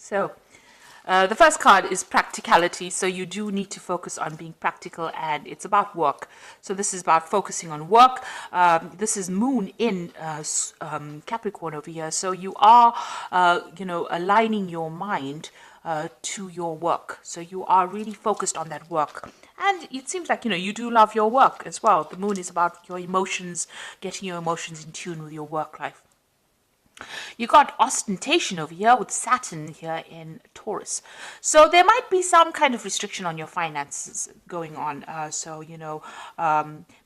So the first card is practicality. So you do need to focus on being practical, and it's about work. So this is about focusing on work. This is Moon in Capricorn over here. So you are, aligning your mind to your work. So you are really focused on that work. And it seems like, you do love your work as well. The moon is about your emotions, getting your emotions in tune with your work life. You got ostentation over here with Saturn here in Taurus. So there might be some kind of restriction on your finances going on.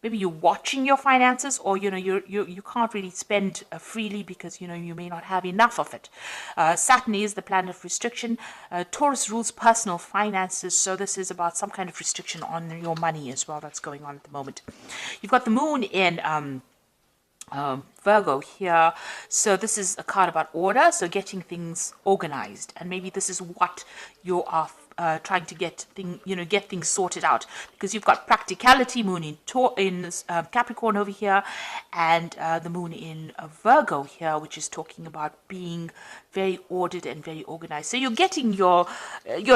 Maybe you're watching your finances, or, you can't really spend freely because, you may not have enough of it. Saturn is the planet of restriction. Taurus rules personal finances. So this is about some kind of restriction on your money as well that's going on at the moment. You've got the moon in Virgo here. So this is a card about order, so getting things organized, and maybe this is what you are trying to get things sorted out, because you've got practicality, moon in Capricorn over here, and the moon in Virgo here, which is talking about being very ordered and very organized. So you're getting your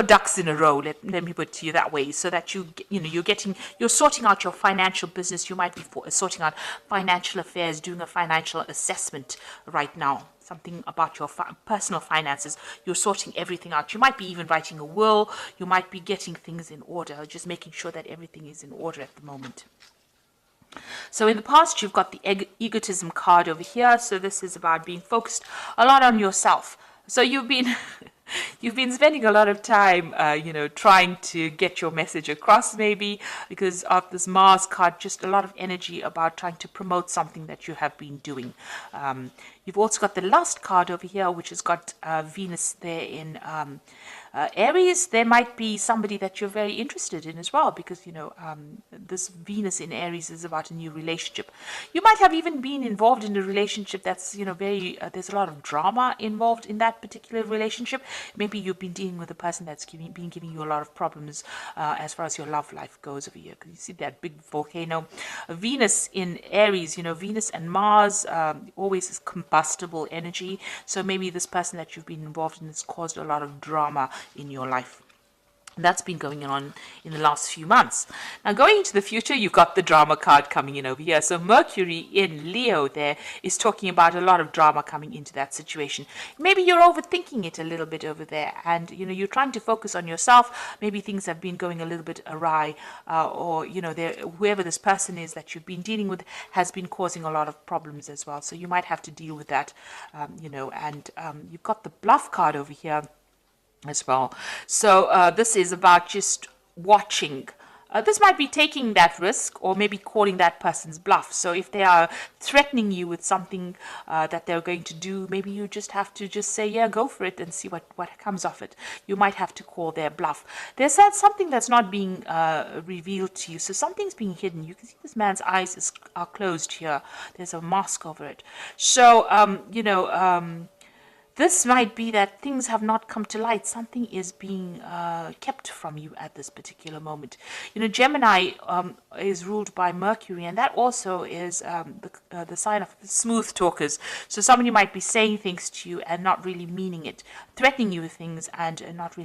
ducks in a row. Let me put it to you that way, so that you're sorting out your financial business. You might be sorting out financial affairs, doing a financial assessment right now. Something about your personal finances. You're sorting everything out. You might be even writing a will. You might be getting things in order, just making sure that everything is in order at the moment. So in the past, you've got the egotism card over here. So this is about being focused a lot on yourself. So you've been spending a lot of time, trying to get your message across, maybe because of this Mars card, just a lot of energy about trying to promote something that you have been doing. You've also got the Lust card over here, which has got Venus there in Aries. There might be somebody that you're very interested in as well, because this Venus in Aries is about a new relationship. You might have even been involved in a relationship that's there's a lot of drama involved in that particular relationship. Maybe you've been dealing with a person that's been giving you a lot of problems as far as your love life goes over here, because you see that big volcano. Venus in Aries, Venus and Mars always is combustible energy. So maybe this person that you've been involved in has caused a lot of drama in your life. That's been going on in the last few months. Now, going into the future, you've got the drama card coming in over here. So Mercury in Leo there is talking about a lot of drama coming into that situation. Maybe you're overthinking it a little bit over there, and you're trying to focus on yourself. Maybe things have been going a little bit awry, or whoever this person is that you've been dealing with has been causing a lot of problems as well. So you might have to deal with that, and you've got the bluff card over here as well. So this is about just watching. This might be taking that risk, or maybe calling that person's bluff. So if they are threatening you with something that they're going to do, maybe you just have to just say, yeah, go for it, and see what comes of it. You might have to call their bluff. There's something that's not being revealed to you. So something's being hidden. You can see this man's eyes are closed here. There's a mask over it. So, this might be that things have not come to light. Something is being kept from you at this particular moment. Gemini is ruled by Mercury, and that also is the sign of smooth talkers. So somebody might be saying things to you and not really meaning it, threatening you with things, and not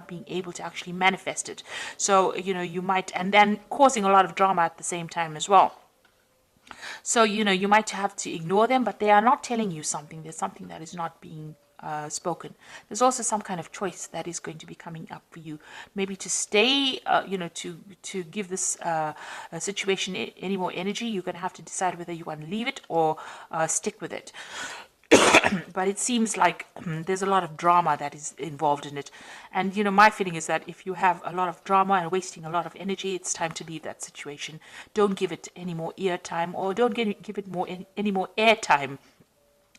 being able to actually manifest it. So you might, and then causing a lot of drama at the same time as well. So, you might have to ignore them, but they are not telling you something. There's something that is not being spoken. There's also some kind of choice that is going to be coming up for you. Maybe to stay, to give this situation any more energy, you're going to have to decide whether you want to leave it or stick with it. But it seems like there's a lot of drama that is involved in it. And, my feeling is that if you have a lot of drama and wasting a lot of energy, it's time to leave that situation. Don't give it any more ear time, or don't give it any more air time.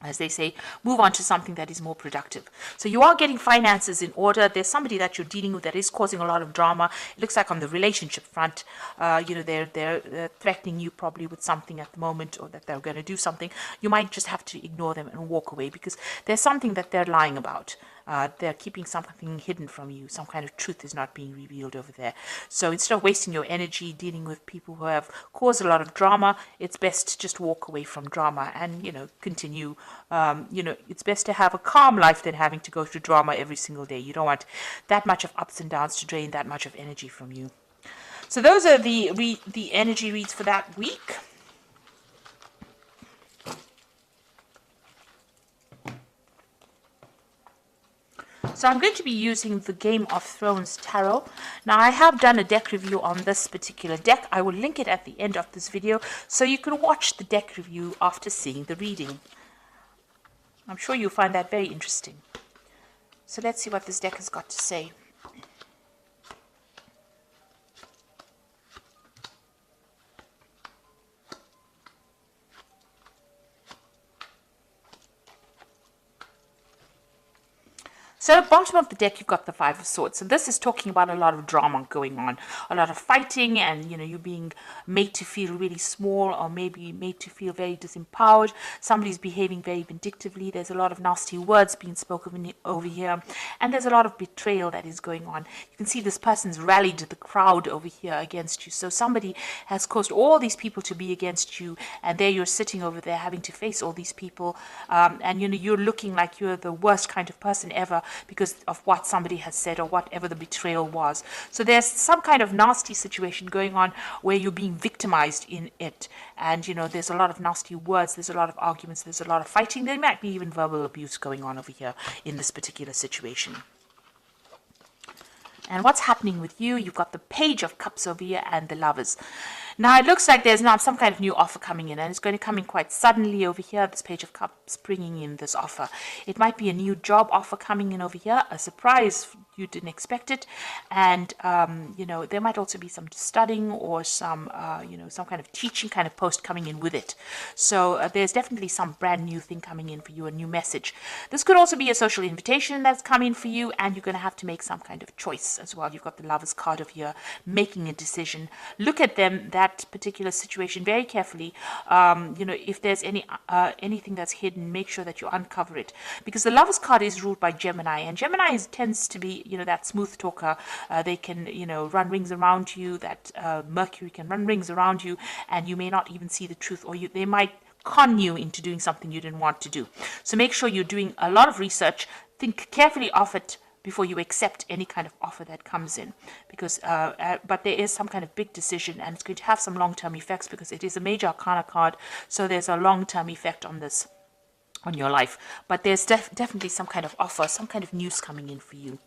As they say, move on to something that is more productive. So you are getting finances in order. There's somebody that you're dealing with that is causing a lot of drama. It looks like on the relationship front, they're threatening you probably with something at the moment, or that they're going to do something. You might just have to ignore them and walk away, because there's something that they're lying about. They're keeping something hidden from you. Some kind of truth is not being revealed over there. So instead of wasting your energy dealing with people who have caused a lot of drama, it's best to just walk away from drama and, continue. It's best to have a calm life than having to go through drama every single day. You don't want that much of ups and downs to drain that much of energy from you. So those are the energy reads for that week. So I'm going to be using the Game of Thrones Tarot. Now I have done a deck review on this particular deck. I will link it at the end of this video so you can watch the deck review after seeing the reading. I'm sure you'll find that very interesting. So let's see what this deck has got to say. So at the bottom of the deck, you've got the Five of Swords. So this is talking about a lot of drama going on, a lot of fighting, and you being made to feel really small, or maybe made to feel very disempowered. Somebody's behaving very vindictively. There's a lot of nasty words being spoken over here, and there's a lot of betrayal that is going on. You can see this person's rallied the crowd over here against you. So somebody has caused all these people to be against you, and there you're sitting over there having to face all these people, and you're looking like you're the worst kind of person ever, because of what somebody has said or whatever the betrayal was. So there's some kind of nasty situation going on where you're being victimized in it. And, there's a lot of nasty words, there's a lot of arguments, there's a lot of fighting. There might be even verbal abuse going on over here in this particular situation. And what's happening with you? You've got the Page of Cups over here and the Lovers. Now, it looks like there's now some kind of new offer coming in, and it's going to come in quite suddenly over here, this Page of Cups bringing in this offer. It might be a new job offer coming in over here, a surprise, you didn't expect it, and, there might also be some studying or some, some kind of teaching kind of post coming in with it. So there's definitely some brand new thing coming in for you, a new message. This could also be a social invitation that's coming for you, and you're going to have to make some kind of choice as well. You've got the Lovers card over here, making a decision. Look at that particular situation very carefully. If there's anything that's hidden, make sure that you uncover it, because the Lovers card is ruled by Gemini, and Gemini tends to be that smooth talker. They can run rings around you. That Mercury can run rings around you, and you may not even see the truth, or they might con you into doing something you didn't want to do. So make sure you're doing a lot of research. Think carefully of it before you accept any kind of offer that comes in, because but there is some kind of big decision, and it's going to have some long-term effects because it is a major arcana card, so there's a long-term effect on this, on your life. But there's definitely some kind of offer, some kind of news coming in for you.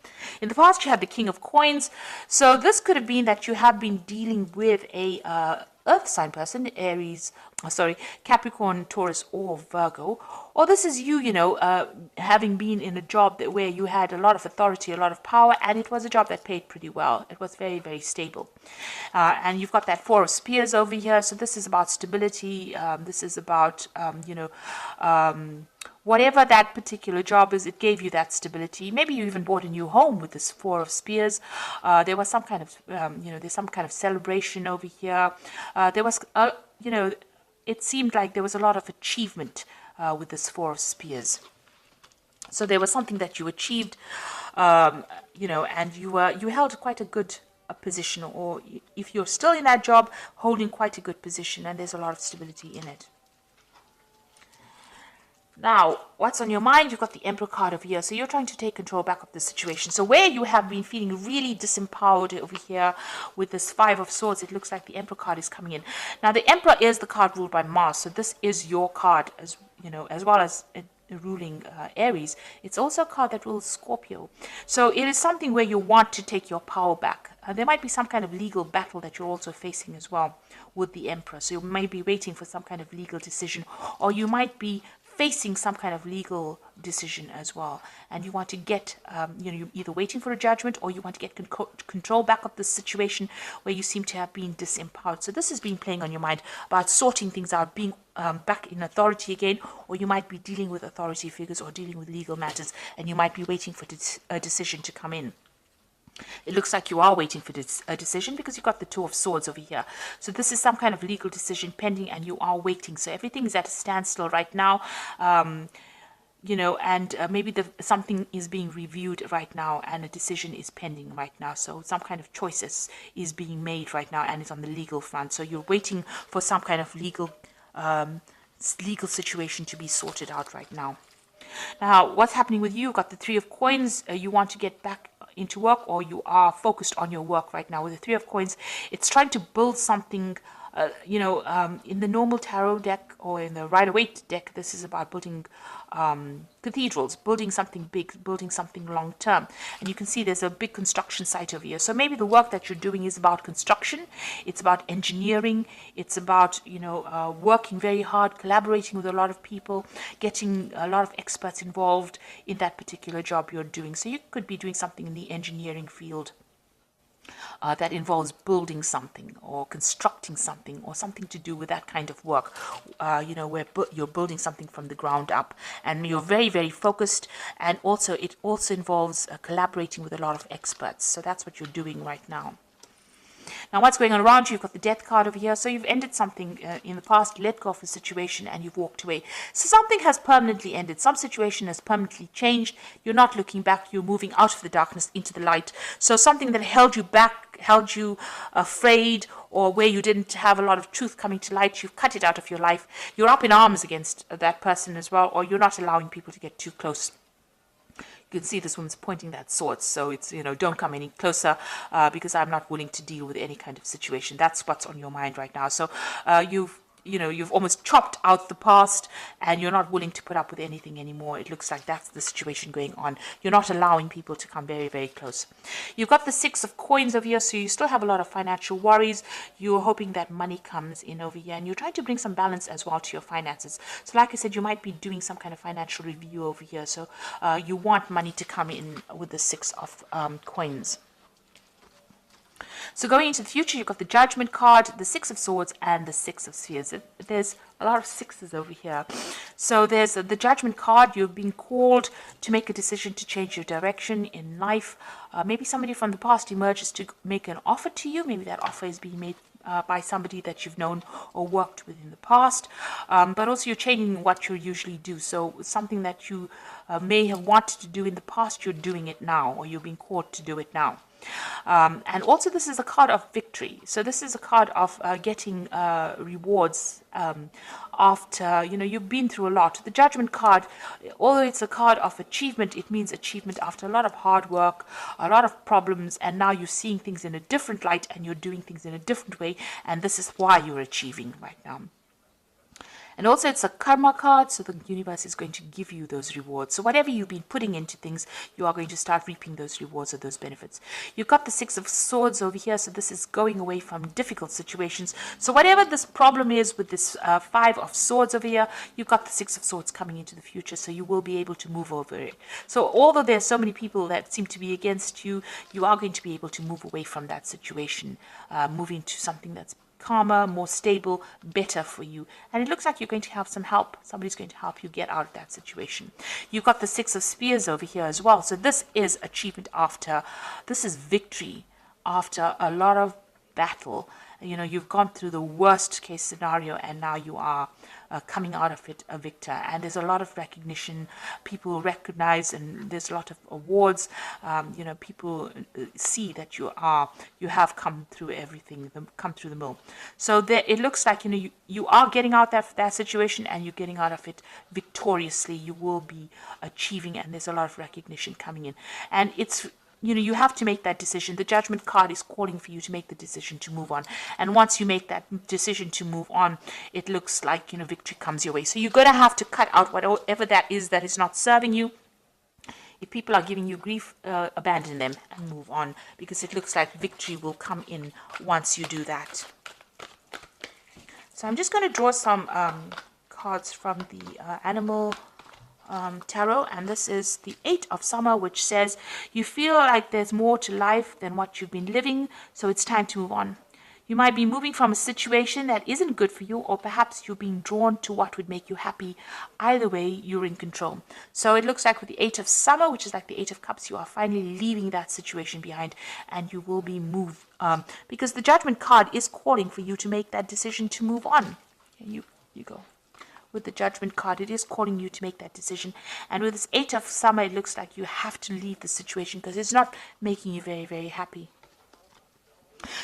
In the past, you had the King of Coins, so this could have been that you have been dealing with a earth sign person, Capricorn, Taurus, or Virgo. Or this is you, having been in a job where you had a lot of authority, a lot of power, and it was a job that paid pretty well. It was very, very stable. And you've got that Four of Spears over here. So this is about stability. This is about, whatever that particular job is, it gave you that stability. Maybe you even bought a new home with this Four of Spears. There was some kind of, there's some kind of celebration over here. There was, it seemed like there was a lot of achievement with this Four of Spears. So there was something that you achieved, and you held quite a good position, or if you're still in that job, holding quite a good position, and there's a lot of stability in it. Now, what's on your mind? You've got the Emperor card over here. So you're trying to take control back of the situation. So where you have been feeling really disempowered over here with this Five of Swords, it looks like the Emperor card is coming in. Now, the Emperor is the card ruled by Mars. So this is your card, as well as ruling Aries. It's also a card that rules Scorpio. So it is something where you want to take your power back. There might be some kind of legal battle that you're also facing as well with the Emperor. So you may be waiting for some kind of legal decision, or you might be facing some kind of legal decision as well, and you want to get, you're either waiting for a judgment, or you want to get control back of the situation where you seem to have been disempowered. So this has been playing on your mind about sorting things out, being back in authority again, or you might be dealing with authority figures or dealing with legal matters, and you might be waiting for a decision to come in. It looks like you are waiting for a decision because you've got the Two of Swords over here. So this is some kind of legal decision pending, and you are waiting. So everything is at a standstill right now. and maybe something is being reviewed right now and a decision is pending right now. So some kind of choices is being made right now and it's on the legal front. So you're waiting for some kind of legal situation to be sorted out right now. Now, what's happening with you? You've got the Three of Coins. You want to get back into work, or you are focused on your work right now. With the Three of Coins, it's trying to build something. In the normal tarot deck or in the Rider-Waite deck, this is about building cathedrals, building something big, building something long term. And you can see there's a big construction site over here. So maybe the work that you're doing is about construction. It's about engineering. It's about, working very hard, collaborating with a lot of people, getting a lot of experts involved in that particular job you're doing. So you could be doing something in the engineering field. That involves building something or constructing something or something to do with that kind of work, where you're building something from the ground up and you're very, very focused. And also it also involves collaborating with a lot of experts. So that's what you're doing right now. Now, what's going on around you? You've got the Death card over here. So you've ended something in the past, let go of a situation, and you've walked away. So something has permanently ended. Some situation has permanently changed. You're not looking back. You're moving out of the darkness into the light. So something that held you back, held you afraid, or where you didn't have a lot of truth coming to light, you've cut it out of your life. You're up in arms against that person as well, or you're not allowing people to get too close. You can see this woman's pointing that sword, so it's, don't come any closer because I'm not willing to deal with any kind of situation. That's what's on your mind right now. So you've almost chopped out the past and you're not willing to put up with anything anymore. It looks like that's the situation going on. You're not allowing people to come very, very close. You've got the Six of Coins over here, so you still have a lot of financial worries. You're hoping that money comes in over here and you're trying to bring some balance as well to your finances. So like I said, you might be doing some kind of financial review over here. So you want money to come in with the Six of Coins. So going into the future, you've got the Judgment card, the Six of Swords, and the Six of Spheres. There's a lot of sixes over here. So there's the Judgment card. You've been called to make a decision to change your direction in life. Maybe somebody from the past emerges to make an offer to you. Maybe that offer is being made by somebody that you've known or worked with in the past. But also you're changing what you usually do. So something that you may have wanted to do in the past, you're doing it now, or you're being called to do it now. And also this is a card of victory. So this is a card of getting rewards after, you've been through a lot. The Judgment card, although it's a card of achievement, it means achievement after a lot of hard work, a lot of problems, and now you're seeing things in a different light and you're doing things in a different way, and this is why you're achieving right now. And also it's a karma card, so the universe is going to give you those rewards. So whatever you've been putting into things, you are going to start reaping those rewards or those benefits. You've got the Six of Swords over here, so this is going away from difficult situations. So whatever this problem is with this Five of Swords over here, you've got the Six of Swords coming into the future, so you will be able to move over it. So although there's so many people that seem to be against you, you are going to be able to move away from that situation, moving to something that's calmer, more stable, better for you. And it looks like you're going to have some help. Somebody's going to help you get out of that situation. You've got the Six of Spears over here as well. So this is achievement after, this is victory after a lot of battle. You've gone through the worst case scenario and now you are coming out of it a victor. And there's a lot of recognition. People recognize, and there's a lot of awards. People see that you have come through everything, come through the mill. So it looks like you are getting out of that situation and you're getting out of it victoriously. You will be achieving, and there's a lot of recognition coming in. And it's you have to make that decision. The Judgment card is calling for you to make the decision to move on. And once you make that decision to move on, it looks like, victory comes your way. So you're going to have to cut out whatever that is not serving you. If people are giving you grief, abandon them and move on, because it looks like victory will come in once you do that. So I'm just going to draw some cards from the Animal Tarot, and this is the Eight of Summer, which says you feel like there's more to life than what you've been living, so it's time to move on. You might be moving from a situation that isn't good for you, or perhaps you're being drawn to what would make you happy. Either way, you're in control. So it looks like with the Eight of Summer, which is like the Eight of Cups, you are finally leaving that situation behind and you will be moved, because the Judgment card is calling for you to make that decision to move on. And you go. with the Judgment card. It is calling you to make that decision. And with this 8 of Summer, it looks like you have to leave the situation because it's not making you very, very happy.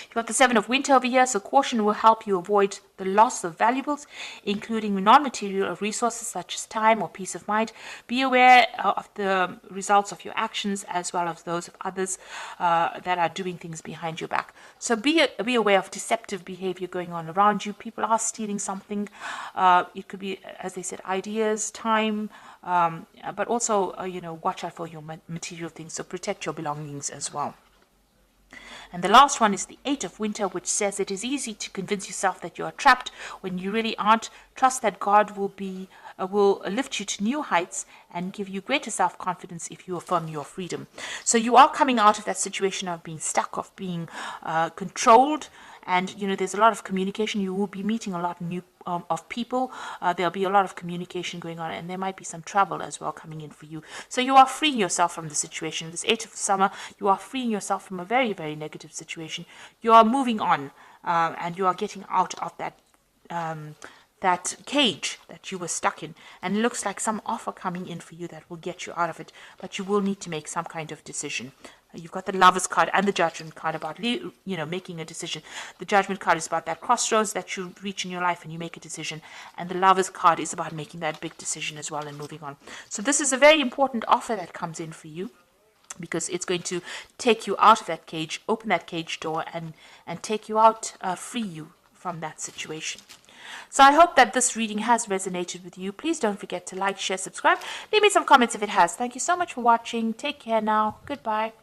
You've got the 7 of Winter over here, so caution will help you avoid the loss of valuables, including non-material resources such as time or peace of mind. Be aware of the results of your actions as well as those of others that are doing things behind your back. So be aware of deceptive behavior going on around you. People are stealing something. It could be, as they said, ideas, time, but also, watch out for your material things. So protect your belongings as well. And the last one is the 8 of Winter, which says it is easy to convince yourself that you are trapped when you really aren't. Trust that God will lift you to new heights and give you greater self-confidence if you affirm your freedom. So you are coming out of that situation of being stuck, of being controlled. And, there's a lot of communication. You will be meeting a lot of people. There'll be a lot of communication going on, and there might be some travel as well coming in for you. So you are freeing yourself from the situation. This 8 of Summer, you are freeing yourself from a very, very negative situation. You are moving on, and you are getting out of that cage that you were stuck in. And it looks like some offer coming in for you that will get you out of it, but you will need to make some kind of decision. You've got the Lovers card and the Judgment card about, making a decision. The Judgment card is about that crossroads that you reach in your life and you make a decision. And the Lovers card is about making that big decision as well and moving on. So this is a very important offer that comes in for you, because it's going to take you out of that cage, open that cage door, and take you out, free you from that situation. So I hope that this reading has resonated with you. Please don't forget to like, share, subscribe. Leave me some comments if it has. Thank you so much for watching. Take care now. Goodbye.